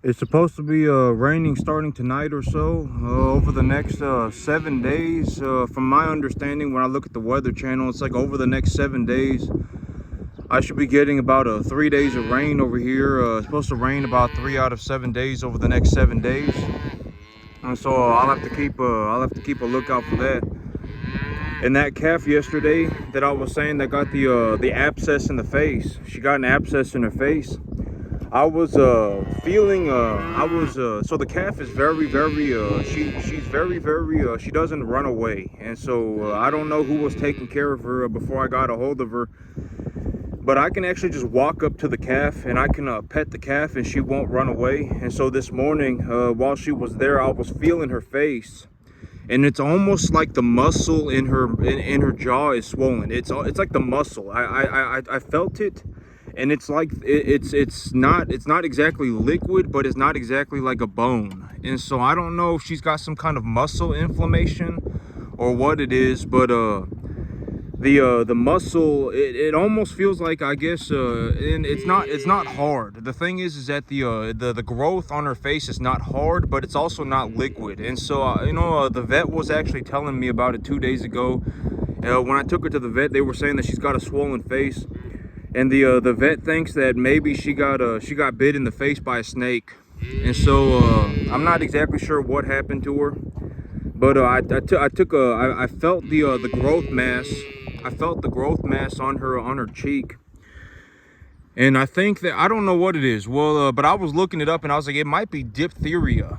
It's supposed to be raining starting tonight or so over the next 7 days. From my understanding, when I look at the Weather Channel, it's like over the next 7 days. I should be getting about 3 days of rain over here. It's supposed to rain about 3 out of 7 days over the next 7 days. And so I'll have to keep a lookout for that. And that calf yesterday that I was saying that got the abscess in the face. She got an abscess in her face. I was feeling so the calf is very she's very she doesn't run away, and so I don't know who was taking care of her before I got a hold of her, but I can actually just walk up to the calf and I can pet the calf and she won't run away. And so this morning while she was there, I was feeling her face, and it's almost like the muscle in her jaw is swollen. It's like the muscle. I felt it. And it's like it's not exactly liquid, but it's not exactly like a bone. And so I don't know if she's got some kind of muscle inflammation or what it is, but the muscle, it almost feels like, I guess, and it's not hard. The thing is that the growth on her face is not hard, but it's also not liquid. And so the vet was actually telling me about it 2 days ago. When I took her to the vet, they were saying that she's got a swollen face. And the vet thinks that maybe she got bit in the face by a snake. And so I'm not exactly sure what happened to her, but I felt the growth mass. I felt the growth mass on her cheek, and I think that, I don't know what it is. Well, but I was looking it up and I was like, it might be diphtheria,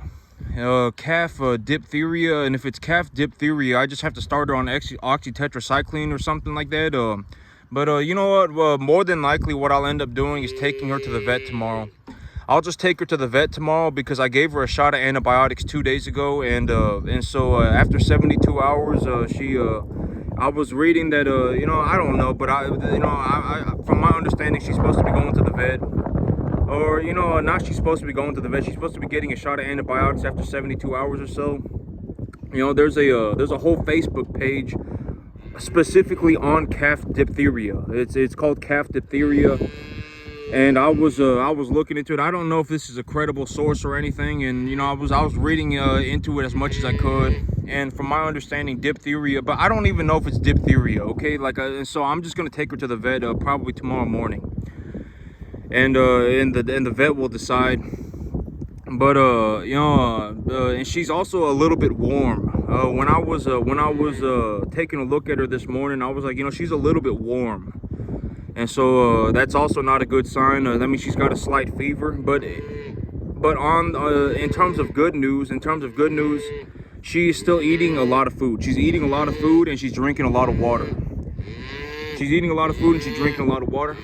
calf diphtheria. And if it's calf diphtheria, I just have to start her on oxytetracycline or something like that. But you know what? More than likely, what I'll end up doing is taking her to the vet tomorrow. I'll just take her to the vet tomorrow because I gave her a shot of antibiotics 2 days ago, and so after 72 hours, I was reading that I don't know, but from my understanding, she's supposed to be going to the vet, or not. She's supposed to be going to the vet. She's supposed to be getting a shot of antibiotics after 72 hours or so. There's a whole Facebook page specifically on calf diphtheria. It's called calf diphtheria, and I was looking into it. I don't know if this is a credible source or anything, and I was reading into it as much as I could, and from my understanding, diphtheria, but I don't even know if it's diphtheria. Okay, and so I'm just gonna take her to the vet probably tomorrow morning, and the vet will decide. But and she's also a little bit warm. When I was taking a look at her this morning, I was like, she's a little bit warm, and so that's also not a good sign. That means she's got a slight fever. But in terms of good news, she's still eating a lot of food. She's eating a lot of food and she's drinking a lot of water. She's eating a lot of food and she's drinking a lot of water.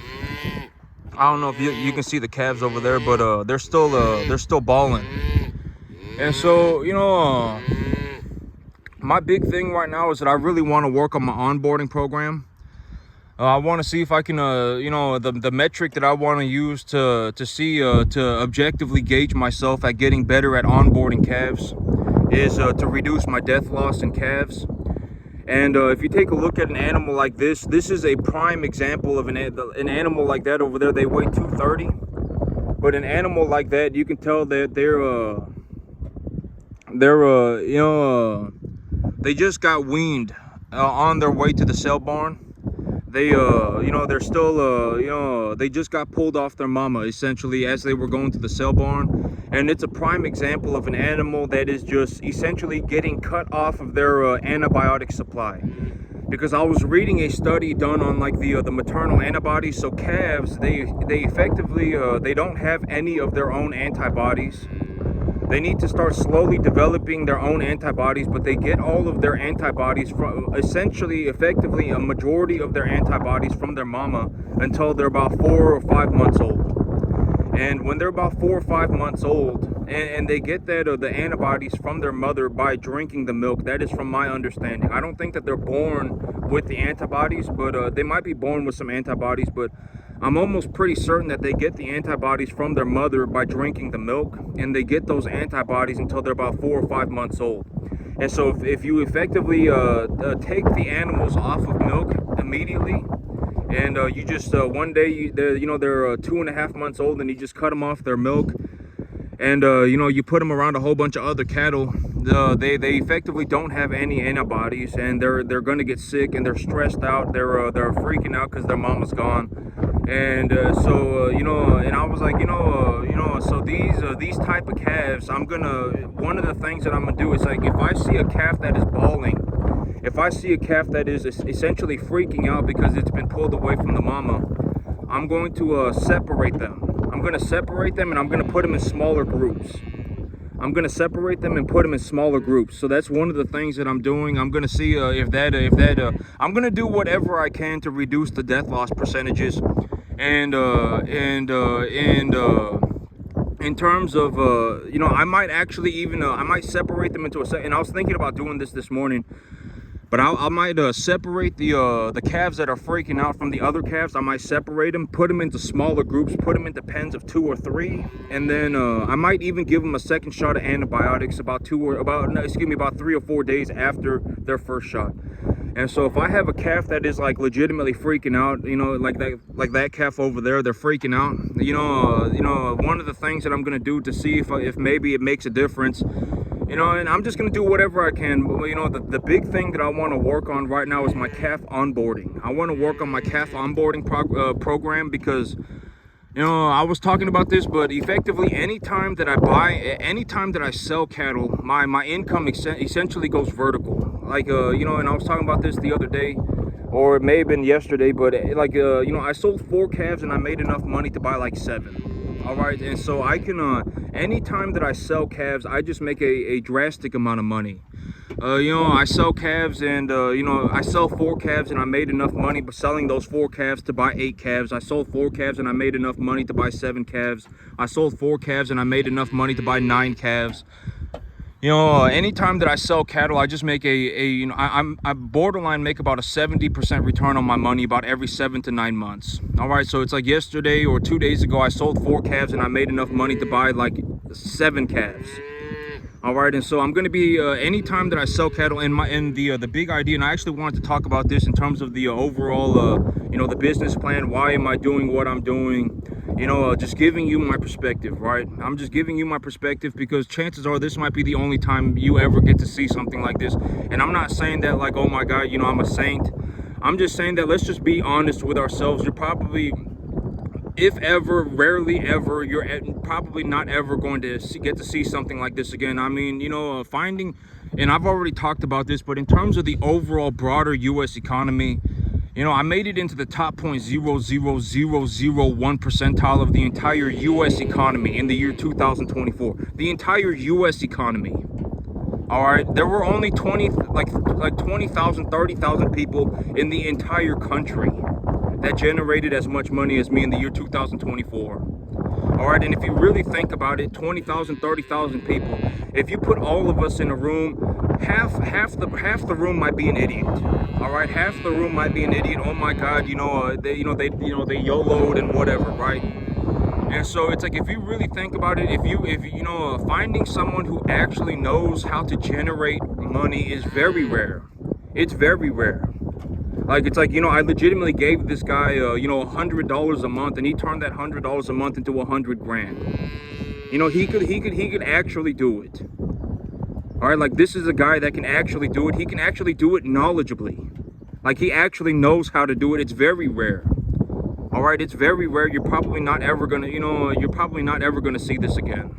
I don't know if you can see the calves over there, but they're still balling. And so my big thing right now is that I really want to work on my onboarding program. I want to see if I can the metric that I want to use to objectively gauge myself at getting better at onboarding calves is to reduce my death loss in calves. And if you take a look at an animal like this is a prime example of an animal like that over there. They weigh 230, but an animal like that, you can tell that they just got weaned on their way to the sale barn. They're still they just got pulled off their mama essentially as they were going to the sale barn. And it's a prime example of an animal that is just essentially getting cut off of their antibiotic supply. Because I was reading a study done on like the maternal antibodies. So calves, they effectively they don't have any of their own antibodies. They need to start slowly developing their own antibodies, but they get all of their antibodies from, essentially, effectively, a majority of their antibodies from their mama until they're about 4 or 5 months old. And when they're about 4 or 5 months old, and they get that the antibodies from their mother by drinking the milk. That is from my understanding. I don't think that they're born with the antibodies, but they might be born with some antibodies, but I'm almost pretty certain that they get the antibodies from their mother by drinking the milk, and they get those antibodies until they're about 4 or 5 months old. And so if you effectively take the animals off of milk immediately, and you just one day they're 2.5 months old, and you just cut them off their milk, and you know, you put them around a whole bunch of other cattle, they effectively don't have any antibodies, and they're gonna get sick, and they're stressed out, they're freaking out because their mama's gone. And you know, and I was like, so these type of calves, one of the things that I'm gonna do is, like, if I see a calf that is bawling, if I see a calf that is essentially freaking out because it's been pulled away from the mama, I'm going to separate them. I'm going to separate them, and I'm going to put them in smaller groups. I'm going to separate them and put them in smaller groups. So that's one of the things that I'm doing. I'm going to see if I'm going to do whatever I can to reduce the death loss percentages. And in terms of, you know, I might actually even, I might separate them into a set. And I was thinking about doing this morning. But I might separate the calves that are freaking out from the other calves. I might separate them, put them into smaller groups, put them into pens of 2 or 3, and then I might even give them a second shot of antibiotics about 3 or 4 days after their first shot. And so if I have a calf that is, like, legitimately freaking out, you know, like that calf over there, they're freaking out. You know, one of the things that I'm gonna do to see if maybe it makes a difference. You know, and I'm just going to do whatever I can. But, you know, the big thing that I want to work on right now is my calf onboarding. I want to work on my calf onboarding program because, you know, I was talking about this, but effectively anytime that I sell cattle, my income essentially goes vertical. Like, you know, and I was talking about this the other day, or it may have been yesterday, but like, you know, I sold 4 calves and I made enough money to buy like 7. All right, and so I can, anytime that I sell calves, I just make a drastic amount of money. You know, I sell calves, and you know, I sell 4 calves and I made enough money by selling those 4 calves to buy 8 calves. I sold 4 calves and I made enough money to buy 7 calves. I sold 4 calves and I made enough money to buy 9 calves. You know, anytime that I sell cattle, I just make you know, I borderline make about a 70% return on my money about every 7 to 9 months. All right, so it's like yesterday or 2 days ago, I sold 4 calves and I made enough money to buy like 7 calves. All right, and so I'm going to be anytime that I sell cattle, and the big idea, and I actually wanted to talk about this in terms of the overall, you know, the business plan. Why am I doing what I'm doing? You know, just giving you my perspective, right? I'm just giving you my perspective because chances are this might be the only time you ever get to see something like this. And I'm not saying that like, oh my God, you know, I'm a saint. I'm just saying that let's just be honest with ourselves. You're probably, if ever, rarely ever, you're probably not ever going to get to see something like this again. I mean, you know, finding, and I've already talked about this, but in terms of the overall broader U.S. economy, you know, I made it into the top 0.00001 percentile of the entire U.S. economy in the year 2024. The entire U.S. economy. All right, there were only 20,000, 30,000 people in the entire country that generated as much money as me in the year 2024. All right, and if you really think about it, 20,000, 30,000 people. If you put all of us in a room, half the room might be an idiot. All right, half the room might be an idiot. Oh my God, they YOLO'd and whatever, right? And so it's like, if you really think about it, if you know, finding someone who actually knows how to generate money is very rare. It's very rare. Like, it's like, you know, I legitimately gave this guy, you know, $100 a month, and he turned that $100 a month into $100 grand. You know, he could actually do it. All right, like, this is a guy that can actually do it. He can actually do it knowledgeably. Like, he actually knows how to do it. It's very rare. All right, it's very rare. You're probably not ever gonna, you know, see this again.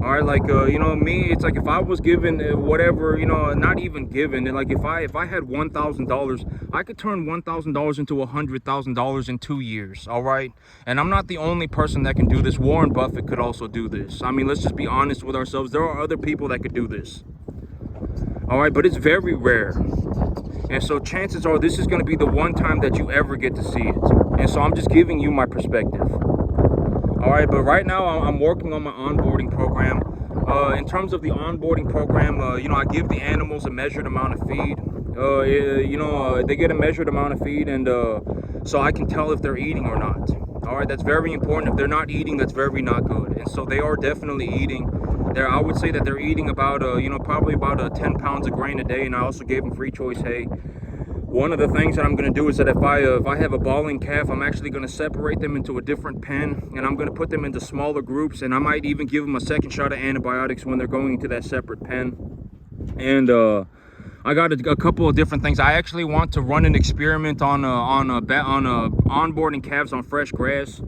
All right, like, you know, me, it's like if I was given whatever, you know, not even given, and like if I had $1,000, I could turn $1,000 into $100,000 in 2 years. All right, and I'm not the only person that can do this. Warren Buffett could also do this. I mean, let's just be honest with ourselves. There are other people that could do this. All right, but it's very rare. And so chances are this is going to be the one time that you ever get to see it. And so I'm just giving you my perspective. All right, but right now I'm working on my onboarding program. In terms of the onboarding program, you know, I give the animals a measured amount of feed. You know, they get a measured amount of feed, and so I can tell if they're eating or not. All right, that's very important. If they're not eating, that's very not good. And so they are definitely eating. I would say that they're eating about, you know, probably about 10 pounds of grain a day, and I also gave them free choice hay. one of the things that I'm going to do is that if I have a balling calf, I'm actually going to separate them into a different pen, and I'm going to put them into smaller groups, and I might even give them a second shot of antibiotics when they're going into that separate pen. And I got a couple of different things. I actually want to run an experiment on onboarding calves on fresh grass.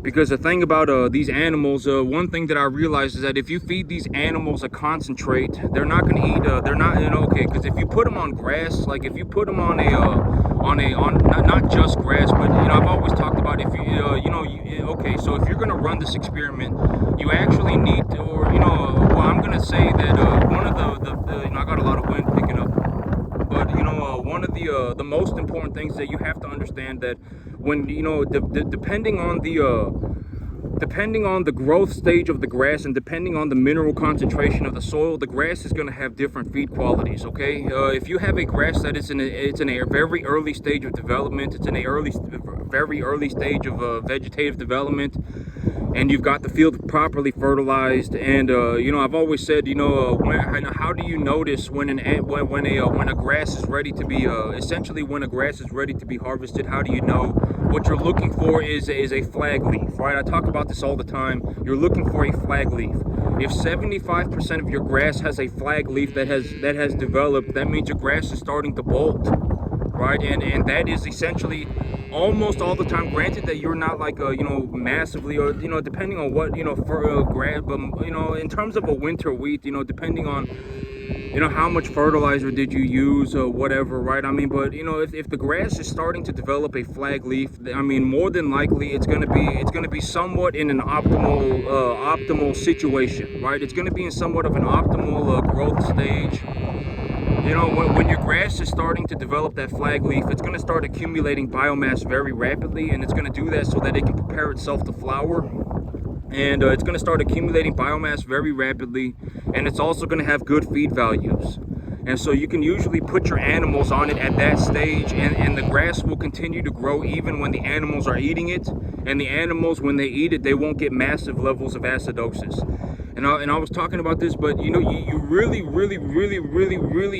Because the thing about these animals, one thing that I realized is that if you feed these animals a concentrate, they're not going to eat. They're not, okay. Because if you put them on grass, like if you put them on not just grass, but I've always talked about if you, okay. So if you're going to run this experiment, you actually need to, or well, I'm going to say that one of the I got a lot of wind picking up. But one of the most important things that you have to understand that when depending on the growth stage of the grass and depending on the mineral concentration of the soil, the grass is going to have different feed qualities. Okay, if you have a grass that is it's in a very early stage of development, it's in a very early stage of vegetative development, and you've got the field properly fertilized, and I've always said, how do you notice when a grass is ready to be essentially when a grass is ready to be harvested? How do you know? What you're looking for is a flag leaf, right? I talk about this all the time. You're looking for a flag leaf. If 75% of your grass has a flag leaf that has developed, that means your grass is starting to bolt, right? And that is essentially almost all the time. Granted that you're not like massively, or depending on what for grass, but in terms of a winter wheat, depending on how much fertilizer did you use or whatever, right? I mean, but if the grass is starting to develop a flag leaf, I mean, more than likely it's going to be somewhat in an optimal situation, right? It's going to be in somewhat of an optimal growth stage. When your grass is starting to develop that flag leaf, it's going to start accumulating biomass very rapidly, and it's going to do that so that it can prepare itself to flower. And it's going to start accumulating biomass very rapidly, and it's also going to have good feed values. And so you can usually put your animals on it at that stage, and the grass will continue to grow even when the animals are eating it. And the animals, when they eat it, they won't get massive levels of acidosis. And I was talking about this, but you really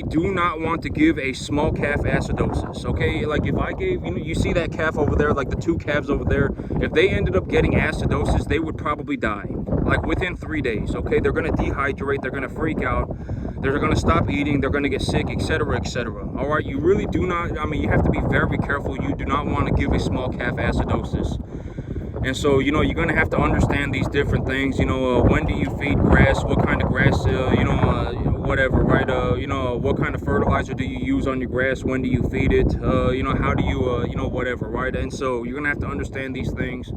do not want to give a small calf acidosis, okay? Like if I gave, you see that calf over there, like the two calves over there, if they ended up getting acidosis, they would probably die, like within 3 days, okay? They're gonna dehydrate, they're gonna freak out, they're gonna stop eating, they're gonna get sick, etc., etc. All right, you really do not, I mean, you have to be very careful. You do not want to give a small calf acidosis. And so, you're going to have to understand these different things. When do you feed grass? What kind of grass, whatever, right? What kind of fertilizer do you use on your grass? When do you feed it? How do you, whatever, right? And so you're going to have to understand these things.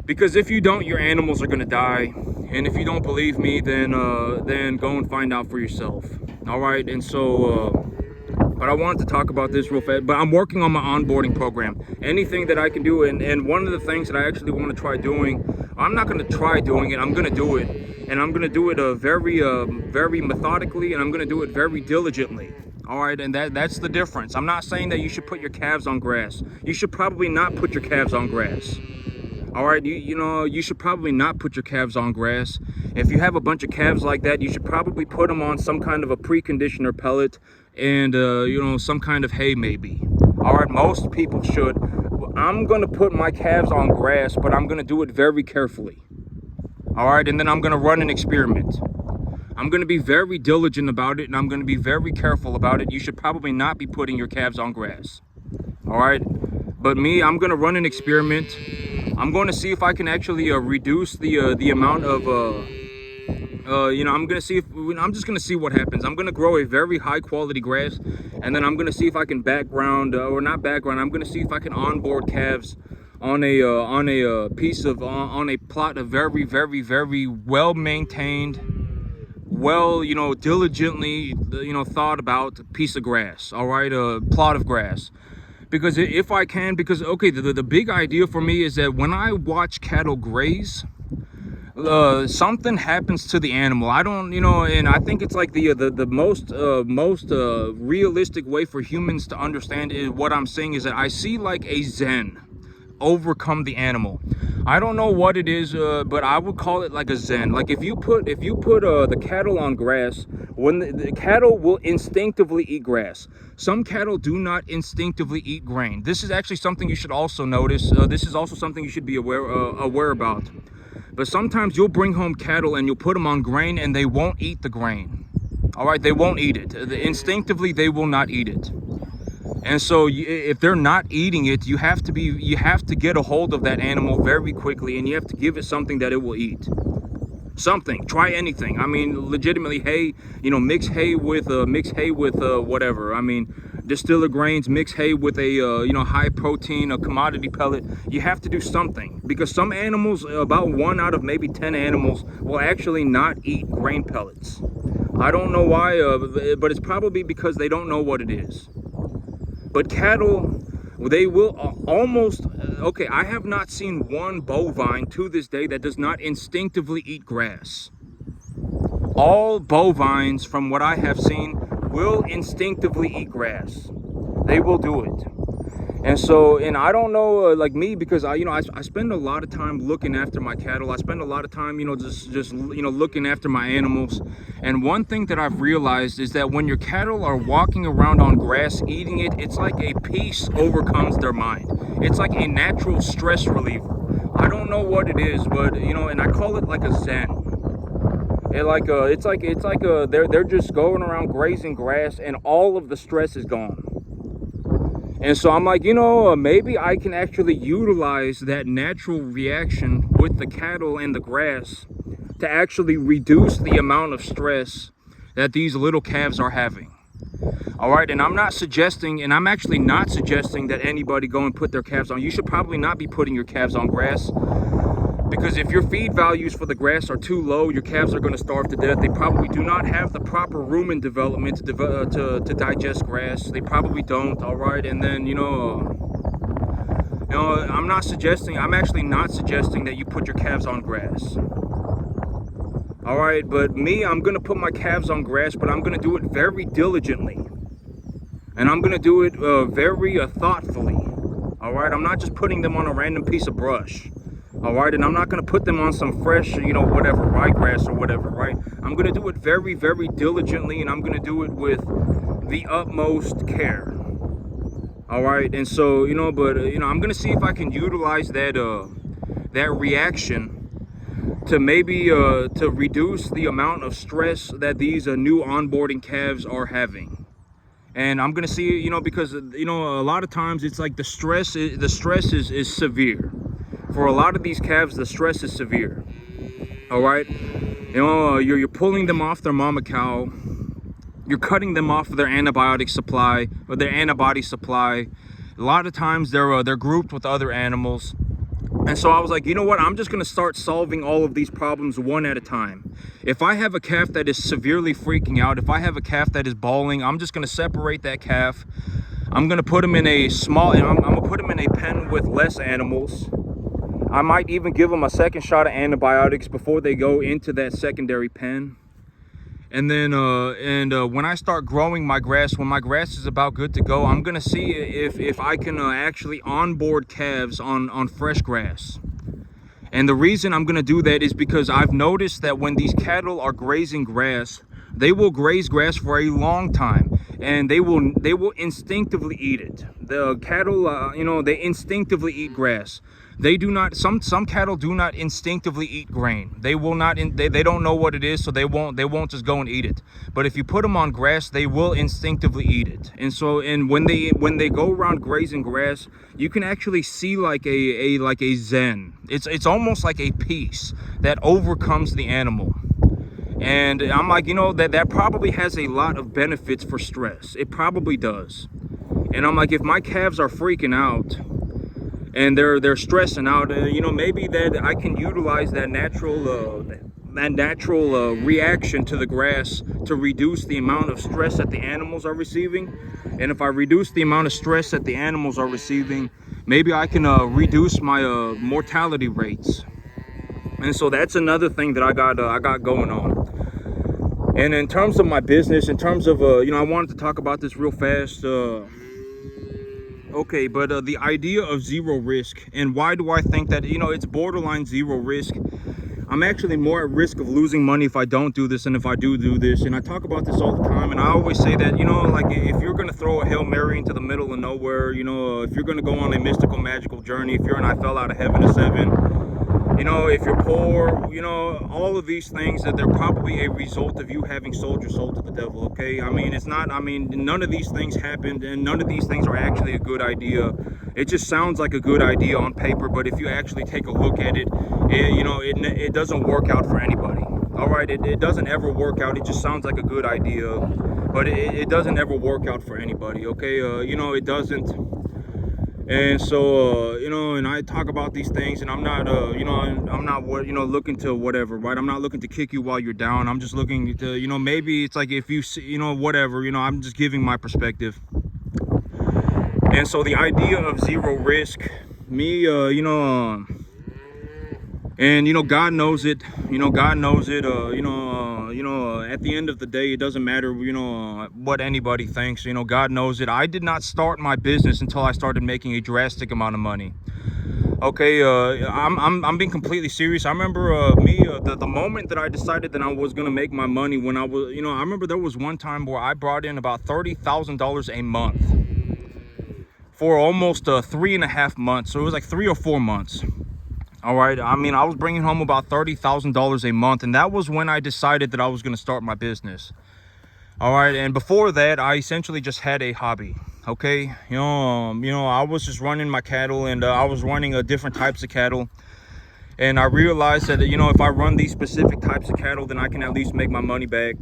Because if you don't, your animals are going to die. And if you don't believe me, then go and find out for yourself. All right? And so... but I wanted to talk about this real fast. But I'm working on my onboarding program. Anything that I can do, and one of the things that I actually want to try doing, I'm not going to try doing it, I'm going to do it. And I'm going to do it very methodically, and I'm going to do it very diligently. All right, and that's the difference. I'm not saying that you should put your calves on grass. You should probably not put your calves on grass. All right, you should probably not put your calves on grass. If you have a bunch of calves like that, you should probably put them on some kind of a preconditioner pellet and, some kind of hay maybe. All right, most people should. I'm going to put my calves on grass, but I'm going to do it very carefully. All right, and then I'm going to run an experiment. I'm going to be very diligent about it, and I'm going to be very careful about it. You should probably not be putting your calves on grass. All right, but me, I'm going to run an experiment. I'm going to see if I can actually reduce the amount of I'm just going to see what happens. I'm going to grow a very high quality grass, and then I'm going to see if I can I'm going to see if I can onboard calves on a plot of very well maintained, diligently thought about piece of grass. All right, a plot of grass. Because if I can, okay, the big idea for me is that when I watch cattle graze, something happens to the animal. I don't, and I think it's like the most realistic way for humans to understand is what I'm saying is that I see like a zen overcome the animal. I don't know what it is, but I would call it like a zen. Like if you put the cattle on grass, when the cattle will instinctively eat grass. Some cattle do not instinctively eat grain. This is actually something you should also notice. This is also something you should be aware about. But sometimes you'll bring home cattle and you'll put them on grain and they won't eat the grain. All right, they won't eat it. Instinctively, they will not eat it. And so if they're not eating it, you have to get a hold of that animal very quickly, and you have to give it something that it will eat. Something. Try anything. I mean, legitimately, hay. You know, mix hay with whatever. I mean, distiller grains. Mix hay with a high protein, a commodity pellet. You have to do something, because some animals, about 1 out of maybe 10 animals, will actually not eat grain pellets. I don't know why, but it's probably because they don't know what it is. But cattle, they will almost, okay, I have not seen one bovine to this day that does not instinctively eat grass. All bovines, from what I have seen, will instinctively eat grass. They will do it. And so, and I don't know, like me, because I spend a lot of time looking after my cattle. I spend a lot of time, just looking after my animals. And one thing that I've realized is that when your cattle are walking around on grass, eating it, it's like a peace overcomes their mind. It's like a natural stress reliever. I don't know what it is, but, and I call it like a zen. They're just going around grazing grass and all of the stress is gone. And so I'm like, maybe I can actually utilize that natural reaction with the cattle and the grass to actually reduce the amount of stress that these little calves are having. All right, and I'm actually not suggesting that anybody go and put their calves on. You should probably not be putting your calves on grass, because if your feed values for the grass are too low, your calves are going to starve to death. They probably do not have the proper rumen development to digest grass. They probably don't. All right, and then I'm actually not suggesting that you put your calves on grass. All right, but me, I'm going to put my calves on grass, but I'm going to do it very diligently, and I'm going to do it very thoughtfully. All right, I'm not just putting them on a random piece of brush. All right, and I'm not going to put them on some fresh, whatever, ryegrass or whatever, right? I'm going to do it very, very diligently, and I'm going to do it with the utmost care. All right, and so, I'm going to see if I can utilize that reaction to maybe to reduce the amount of stress that these new onboarding calves are having. And I'm going to see, because, a lot of times it's like the stress is severe. For a lot of these calves, the stress is severe. All right, you're pulling them off their mama cow. You're cutting them off of their antibiotic supply or their antibody supply. A lot of times they're grouped with other animals. And so I was like, you know what? I'm just going to start solving all of these problems one at a time. If I have a calf that is severely freaking out, if I have a calf that is bawling, I'm just going to separate that calf. I'm going to put him in a I'm going to put him in a pen with less animals. I might even give them a second shot of antibiotics before they go into that secondary pen. And then when I start growing my grass, when my grass is about good to go, I'm going to see if I can actually onboard calves on fresh grass. And the reason I'm going to do that is because I've noticed that when these cattle are grazing grass, they will graze grass for a long time, and they will instinctively eat it. The cattle, they instinctively eat grass. They do not. Some cattle do not instinctively eat grain. They will not. They don't know what it is, so they won't just go and eat it. But if you put them on grass, they will instinctively eat it. And so, when they go around grazing grass, you can actually see like a zen. It's almost like a peace that overcomes the animal. And I'm like, that probably has a lot of benefits for stress. It probably does. And I'm like, if my calves are freaking out and they're stressing out, maybe that I can utilize that natural reaction to the grass to reduce the amount of stress that the animals are receiving. And if I reduce the amount of stress that the animals are receiving, maybe I can reduce my mortality rates. And so that's another thing that I got going on. And in terms of my business, in terms of I wanted to talk about this real fast. Okay, but the idea of zero risk, and why do I think that, it's borderline zero risk? I'm actually more at risk of losing money if I don't do this than if I do this. And I talk about this all the time, and I always say that, like, if you're going to throw a Hail Mary into the middle of nowhere, if you're going to go on a mystical, magical journey, if you're an I fell out of heaven to seven, if you're poor, all of these things, that they're probably a result of you having sold your soul to the devil, okay? None of these things happened, and none of these things are actually a good idea. It just sounds like a good idea on paper, but if you actually take a look at it, it doesn't work out for anybody. All right, it doesn't ever work out. It just sounds like a good idea, but it doesn't ever work out for anybody, okay? It doesn't. And so, and I talk about these things, and I'm not, I'm not, looking to whatever, right? I'm not looking to kick you while you're down. I'm just looking to, maybe it's like if you see, whatever, I'm just giving my perspective. And so the idea of zero risk, me, and God knows it. God knows it. At the end of the day, it doesn't matter. What anybody thinks. God knows it. I did not start my business until I started making a drastic amount of money. Okay, I'm being completely serious. I remember the moment that I decided that I was gonna make my money, when I was, I remember there was one time where I brought in about $30,000 a month for almost 3.5 months. So it was like 3 or 4 months. All right, I was bringing home about $30,000 a month, and that was when I decided that I was going to start my business. All right, and before that, I essentially just had a hobby. Okay, I was just running my cattle, and I was running different types of cattle, and I realized that if I run these specific types of cattle, then I can at least make my money back.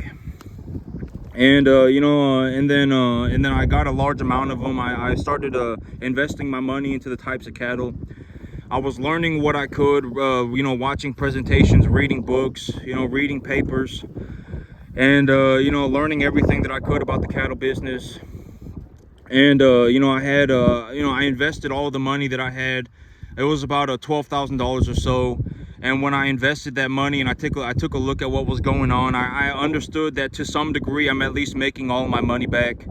And and then I got a large amount of them. I started investing my money into the types of cattle. I was learning what I could, watching presentations, reading books, reading papers, and, learning everything that I could about the cattle business. And, I invested all the money that I had. It was about $12,000 or so. And when I invested that money and I took a look at what was going on, I understood that to some degree I'm at least making all my money back.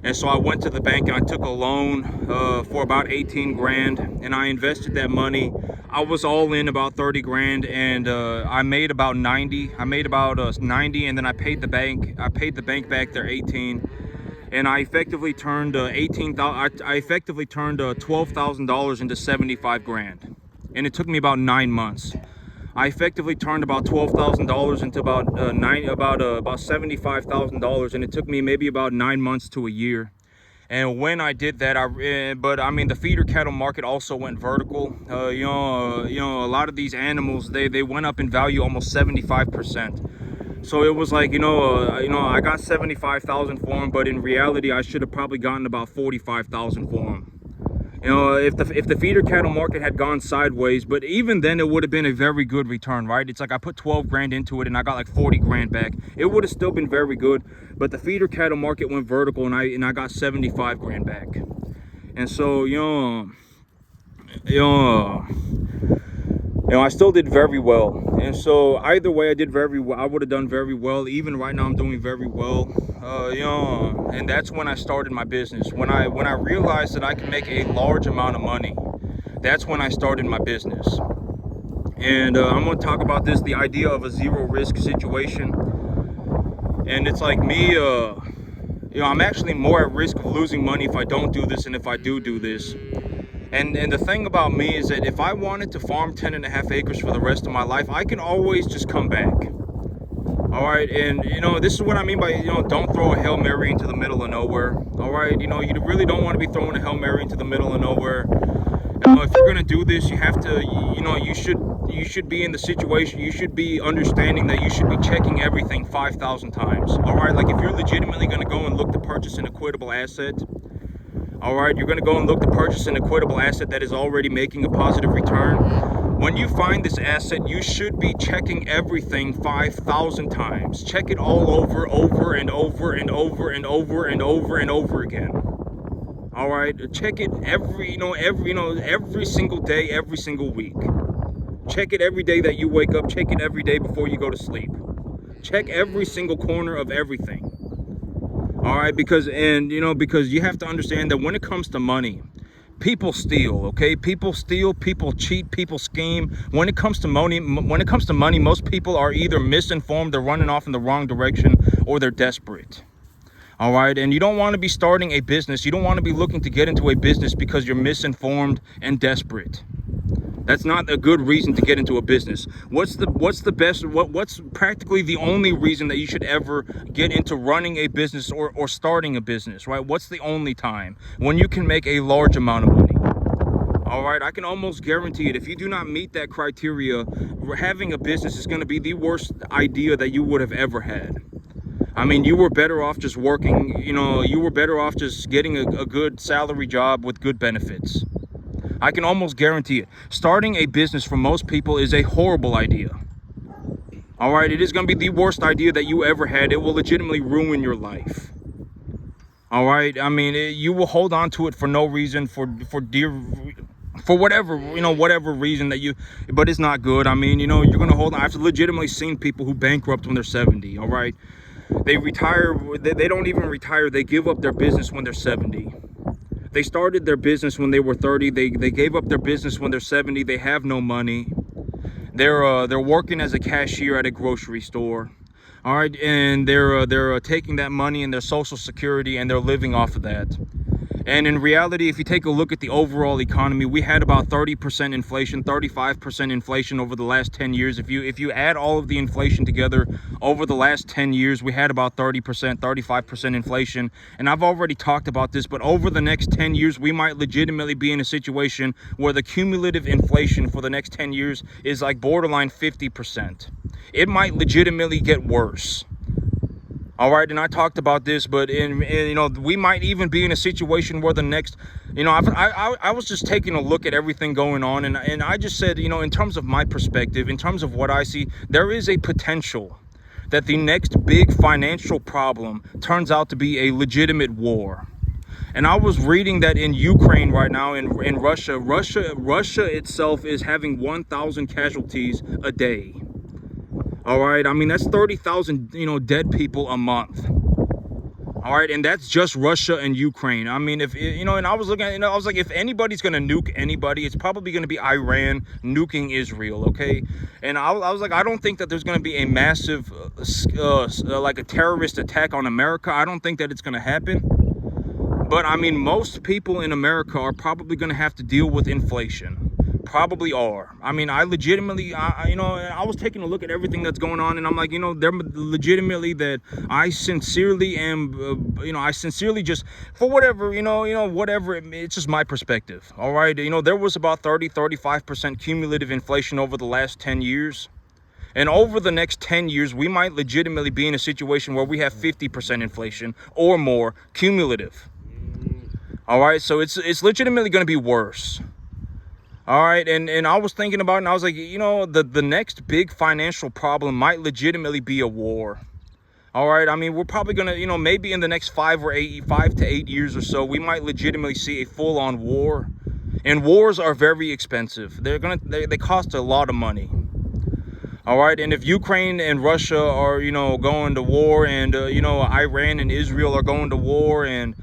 And so I went to the bank and I took a loan for about 18 grand, and I invested that money. I was all in about 30 grand, and I made about 90. I made about 90, and then I paid the bank. I paid the bank back their 18, and I effectively turned I effectively turned $12,000 into 75 grand, and it took me about 9 months. I effectively turned about $12,000 into about $75,000, and it took me maybe about 9 months to a year. And when I did that, the feeder cattle market also went vertical. A lot of these animals, they went up in value almost 75%. So it was like, I got 75,000 for them, but in reality, I should have probably gotten about 45,000 for them. If the feeder cattle market had gone sideways, but even then it would have been a very good return, right? It's like I put 12 grand into it and I got like 40 grand back. It would have still been very good, but the feeder cattle market went vertical, and I got 75 grand back. And so, I still did very well. And so either way, I did very well. I would have done very well. Even right now, I'm doing very well. And that's when I started my business. When I realized that I can make a large amount of money, that's when I started my business. And I'm going to talk about this, the idea of a zero risk situation. And it's like me, I'm actually more at risk of losing money if I don't do this than if I do this. And the thing about me is that if I wanted to farm 10.5 acres for the rest of my life, I can always just come back. All right, and this is what I mean by don't throw a Hail Mary into the middle of nowhere. All right, you really don't want to be throwing a Hail Mary into the middle of nowhere. If you're gonna do this, you have to, you should be in the situation. You should be understanding that you should be checking everything 5,000 times. All right, like if you're legitimately gonna go and look to purchase an equitable asset. All right, you're going to go and look to purchase an equitable asset that is already making a positive return. When you find this asset, you should be checking everything 5,000 times. Check it all over and over and over and over and over again. All right, check it every single day, every single week. Check it every day that you wake up. Check it every day before you go to sleep. Check every single corner of everything. All right, because you have to understand that when it comes to money, People steal, okay? People steal, people cheat, people scheme. When it comes to money, most people are either misinformed, they're running off in the wrong direction, or they're desperate. All right, and you don't want to be starting a business. You don't want to be looking to get into a business because you're misinformed and desperate. That's not a good reason to get into a business. What's practically the only reason that you should ever get into running a business or starting a business, right? What's the only time? When you can make a large amount of money. All right, I can almost guarantee it. If you do not meet that criteria, having a business is going to be the worst idea that you would have ever had. I mean, you were better off just working, you were better off just getting a good salary job with good benefits. I can almost guarantee it. Starting a business for most people is a horrible idea. All right, it is going to be the worst idea that you ever had. It will legitimately ruin your life. All right, I mean, you will hold on to it for no reason, for whatever, whatever reason that but it's not good. I mean, you're going to hold on. I've legitimately seen people who bankrupt when they're 70, all right? They retire, they don't even retire, they give up their business when they're 70. They started their business when they were 30, they gave up their business when they're 70, they have no money. They're working as a cashier at a grocery store. All right, and they're taking that money and their Social Security and they're living off of that. And in reality, if you take a look at the overall economy, we had about 30% inflation, 35% inflation over the last 10 years. If you add all of the inflation together over the last 10 years, we had about 30%, 35% inflation. And I've already talked about this, but over the next 10 years, we might legitimately be in a situation where the cumulative inflation for the next 10 years is like borderline 50%. It might legitimately get worse. All right, and I talked about this, but we might even be in a situation where the next, I was just taking a look at everything going on, and I just said, in terms of my perspective, in terms of what I see, there is a potential that the next big financial problem turns out to be a legitimate war. And I was reading that in Ukraine right now, in Russia itself is having 1,000 casualties a day. All right, I mean, that's 30,000, dead people a month. All right, and that's just Russia and Ukraine. I mean, and I was looking at, I was like, if anybody's going to nuke anybody, it's probably going to be Iran nuking Israel, okay? And I was like, I don't think that there's going to be a massive, like a terrorist attack on America. I don't think that it's going to happen. But I mean, most people in America are probably going to have to deal with inflation. Probably are. I mean, I legitimately, I was taking a look at everything that's going on, and I'm like, they're legitimately that I sincerely am, I sincerely just, for whatever, whatever, it's just my perspective. All right. There was about 35% cumulative inflation over the last 10 years. And over the next 10 years, we might legitimately be in a situation where we have 50% inflation or more cumulative. All right. So it's legitimately going to be worse. All right, and I was thinking about it, and I was like, the next big financial problem might legitimately be a war. All right, I mean, we're probably gonna, maybe in the next 5 to 8 years or so, we might legitimately see a full-on war. And wars are very expensive. They cost a lot of money. All right, and if Ukraine and Russia are, going to war, and Iran and Israel are going to war, and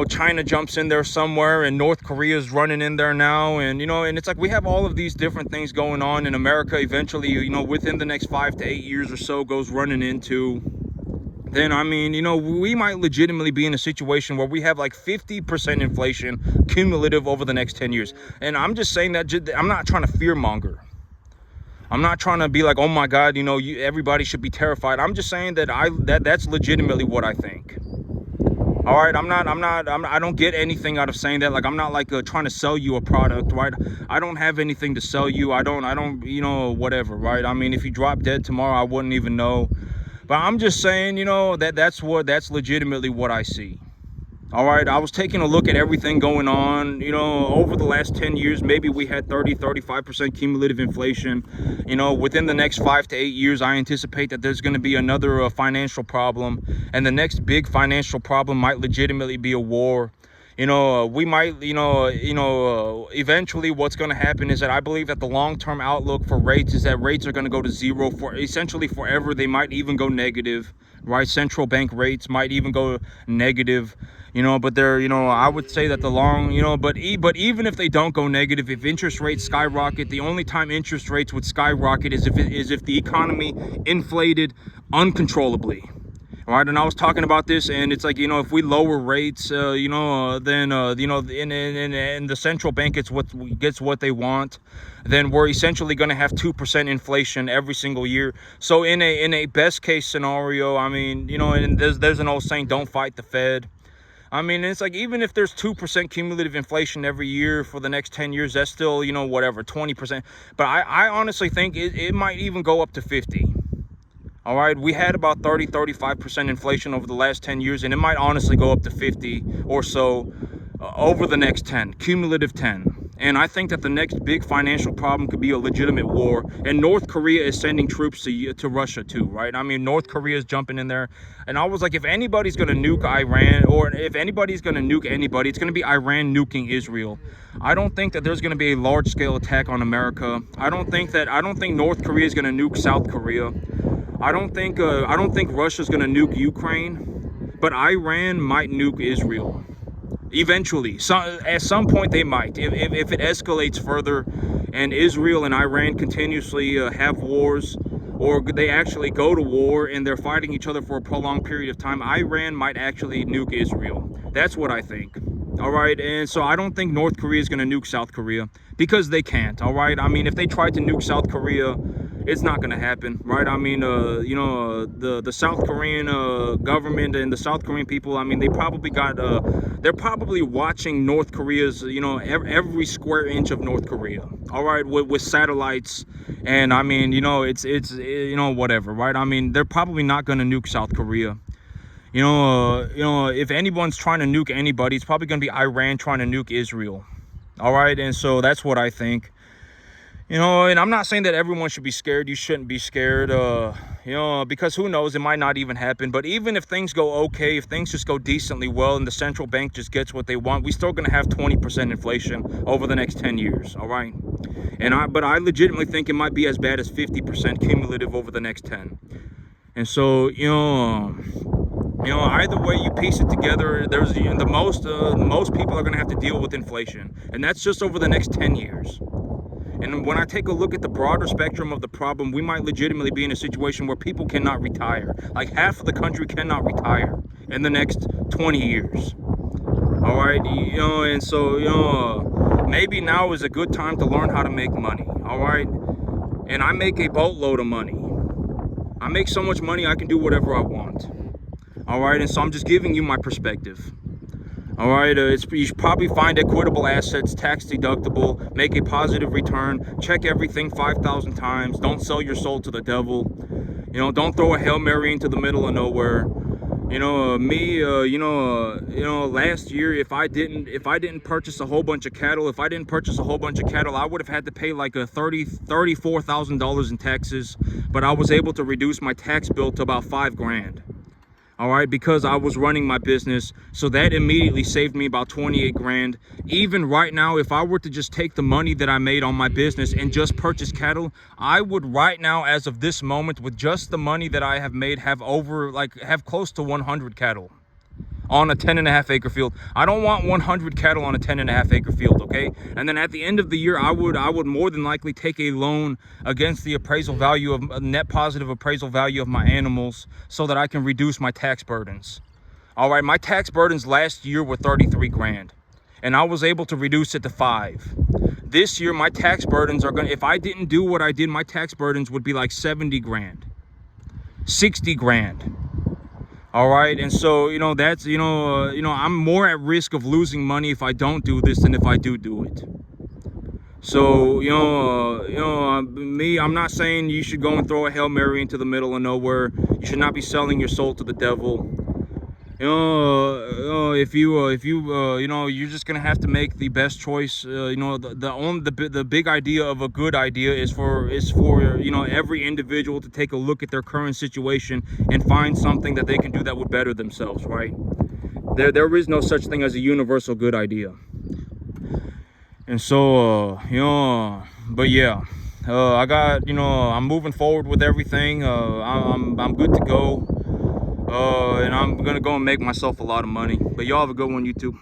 China jumps in there somewhere, and North Korea is running in there now, and and it's like we have all of these different things going on, and America eventually, within the next 5 to 8 years or so, goes running into. Then I mean, we might legitimately be in a situation where we have like 50% inflation cumulative over the next 10 years. And I'm just saying that I'm not trying to fearmonger. I'm not trying to be like, oh my God, everybody should be terrified. I'm just saying that that's legitimately what I think. All right, I don't get anything out of saying that. Like, I'm not like trying to sell you a product, right? I don't have anything to sell you. I don't, whatever, right? I mean, if you drop dead tomorrow, I wouldn't even know. But I'm just saying, that's legitimately what I see. All right, I was taking a look at everything going on, over the last 10 years, maybe we had 35% cumulative inflation. Within the next 5 to 8 years, I anticipate that there's going to be another financial problem. And the next big financial problem might legitimately be a war. We might, eventually what's going to happen is that I believe that the long-term outlook for rates is that rates are going to go to zero for essentially forever. They might even go negative, right? Central bank rates might even go negative. But they're, I would say that the long, but even if they don't go negative, if interest rates skyrocket, the only time interest rates would skyrocket is if the economy inflated uncontrollably. All right, and I was talking about this, and it's like, if we lower rates, then and the central bank gets what they want, then we're essentially going to have 2% inflation every single year. So in a best case scenario, I mean, and there's an old saying, don't fight the Fed. I mean, it's like, even if there's 2% cumulative inflation every year for the next 10 years, that's still, whatever, 20%. But I honestly think it might even go up to 50. All right, we had about 35% inflation over the last 10 years, and it might honestly go up to 50 or so over the next 10, cumulative 10. And I think that the next big financial problem could be a legitimate war. And North Korea is sending troops to Russia too, right? I mean, North Korea is jumping in there. And I was like, if anybody's going to nuke Iran, or if anybody's going to nuke anybody, it's going to be Iran nuking Israel. I don't think that there's going to be a large-scale attack on America. I don't think North Korea is going to nuke South Korea. I don't think Russia's going to nuke Ukraine, but Iran might nuke Israel. Eventually, at some point they might. If it escalates further and Israel and Iran continuously have wars, or they actually go to war and they're fighting each other for a prolonged period of time, Iran might actually nuke Israel. That's what I think. All right, and so I don't think North Korea is going to nuke South Korea, because they can't. All right, I mean, if they tried to nuke South Korea, it's not going to happen, right? I mean, the South Korean government and the South Korean people, I mean, they're probably watching North Korea's, every square inch of North Korea, all right, with satellites. And I mean, it's whatever, right? I mean, they're probably not going to nuke South Korea. If anyone's trying to nuke anybody, it's probably going to be Iran trying to nuke Israel. All right, and so that's what I think. And I'm not saying that everyone should be scared. You shouldn't be scared, because who knows, it might not even happen. But even if things go okay, if things just go decently well and the central bank just gets what they want, we're still going to have 20% inflation over the next 10 years, all right? But I legitimately think it might be as bad as 50% cumulative over the next 10. And so, either way you piece it together, there's most people are going to have to deal with inflation, and that's just over the next 10 years. And when I take a look at the broader spectrum of the problem, we might legitimately be in a situation where people cannot retire. Like, half of the country cannot retire in the next 20 years. All right, and so, maybe now is a good time to learn how to make money. All right, and I make a boatload of money. I make so much money I can do whatever I want. All right, and so I'm just giving you my perspective. All right, you should probably find equitable assets, tax deductible, make a positive return, check everything 5,000 times. Don't sell your soul to the devil. Don't throw a Hail Mary into the middle of nowhere. Last year, if I didn't purchase a whole bunch of cattle, I would have had to pay like $34,000 in taxes, but I was able to reduce my tax bill to about $5,000. All right, because I was running my business. So that immediately saved me about 28 grand. Even right now, if I were to just take the money that I made on my business and just purchase cattle, I would right now, as of this moment, with just the money that I have made, have close to 100 cattle on a 10.5 acre field. I don't want 100 cattle on a 10.5 acre field, okay? And then at the end of the year, I would more than likely take a loan against the appraisal value of net positive appraisal value of my animals, so that I can reduce my tax burdens. All right, my tax burdens last year were 33 grand, and I was able to reduce it to 5. This year, my tax burdens are gonna, if I didn't do what I did, my tax burdens would be like 70 grand, 60 grand. All right, and so, that's, I'm more at risk of losing money if I don't do this than if I do it. So, me, I'm not saying you should go and throw a Hail Mary into the middle of nowhere. You should not be selling your soul to the devil. If you're just gonna have to make the best choice. The big idea of a good idea is for every individual to take a look at their current situation and find something that they can do that would better themselves, right? There is no such thing as a universal good idea. And so, but yeah, I got, I'm moving forward with everything. I'm good to go. And I'm gonna go and make myself a lot of money. But y'all have a good one, YouTube.